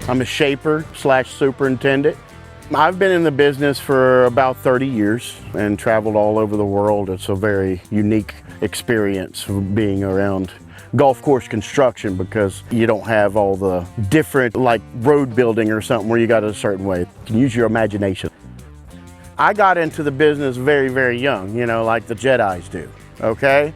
I'm a shaper slash superintendent. I've been in the business for about 30 years and traveled all over the world. It's a very unique experience being around golf course construction because you don't have all the different, like road building or something where you got it a certain way. You can use your imagination. I got into the business very, very young, you know, like the Jedis do, okay?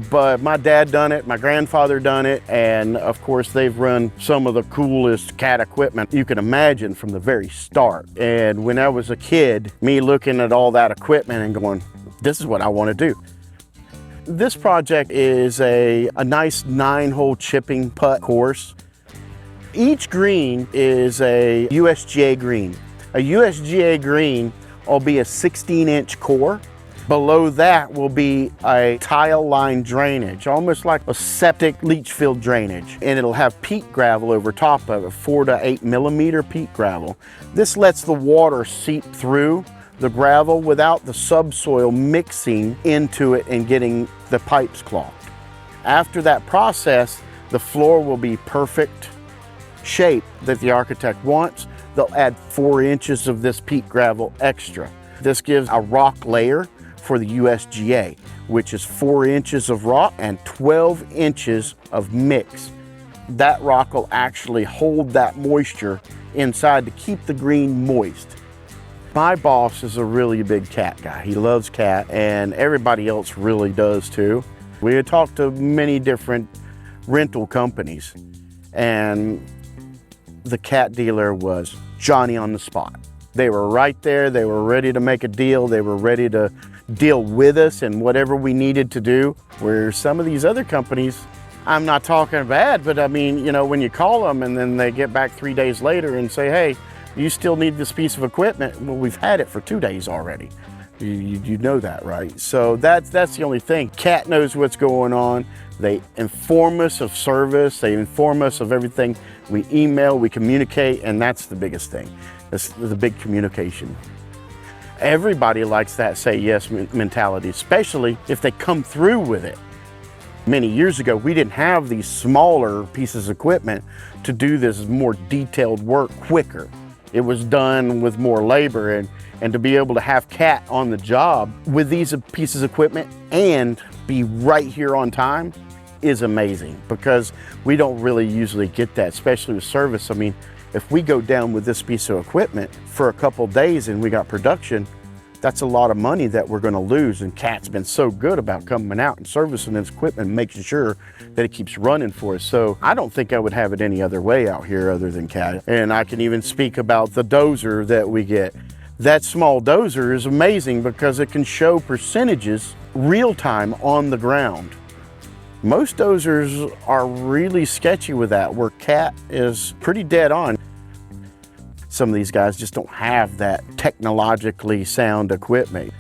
But my dad done it, my grandfather done it, and of course they've run some of the coolest cat equipment you can imagine from the very start. And when I was a kid, me looking at all that equipment and going, this is what I want to do. This project is a nice 9-hole chipping putt course. Each green is a USGA green. A USGA green will be a 16-inch core. Below that will be a tile line drainage, almost like a septic leach field drainage. And it'll have peat gravel over top of it, 4 to 8 millimeter peat gravel. This lets the water seep through the gravel without the subsoil mixing into it and getting the pipes clogged. After that process, the floor will be perfect shape that the architect wants. They'll add 4 inches of this peat gravel extra. This gives a rock layer for the USGA, which is 4 inches of rock and 12 inches of mix. That rock will actually hold that moisture inside to keep the green moist. My boss is a really big cat guy. He loves cat, and everybody else really does too. We had talked to many different rental companies, and the cat dealer was Johnny on the spot. They were right there, they were ready to make a deal, they were ready to deal with us and whatever we needed to do. Where some of these other companies, I'm not talking bad, but I mean, you know, when you call them and then they get back 3 days later and say, hey, you still need this piece of equipment. Well, we've had it for 2 days already. You know that, right? So that's the only thing. CAT knows what's going on. They inform us of service. They inform us of everything. We email, we communicate, and that's the biggest thing. That's the big communication. Everybody likes that say yes mentality, especially if they come through with it. Many years ago, we didn't have these smaller pieces of equipment to do this more detailed work quicker. It was done with more labor, and to be able to have CAT on the job with these pieces of equipment and be right here on time is amazing, because we don't really usually get that, especially with service. I mean, if we go down with this piece of equipment for a couple days and we got production, that's a lot of money that we're going to lose. And CAT's been so good about coming out and servicing this equipment and making sure that it keeps running for us. So I don't think I would have it any other way out here other than CAT. And I can even speak about the dozer that we get. That small dozer is amazing because it can show percentages real time on the ground. Most dozers are really sketchy with that, where CAT is pretty dead on. Some of these guys just don't have that technologically sound equipment.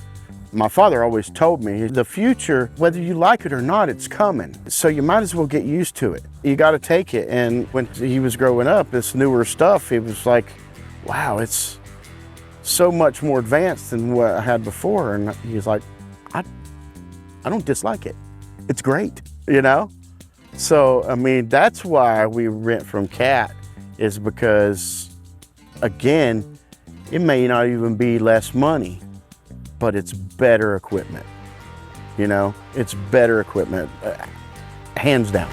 My father always told me, the future, whether you like it or not, it's coming. So you might as well get used to it. You got to take it. And when he was growing up, this newer stuff, he was like, wow, it's so much more advanced than what I had before. And he's like, I don't dislike it. It's great, you know? So, I mean, that's why we rent from CAT, is because, again, it may not even be less money, but it's better equipment. You know, it's better equipment, hands down.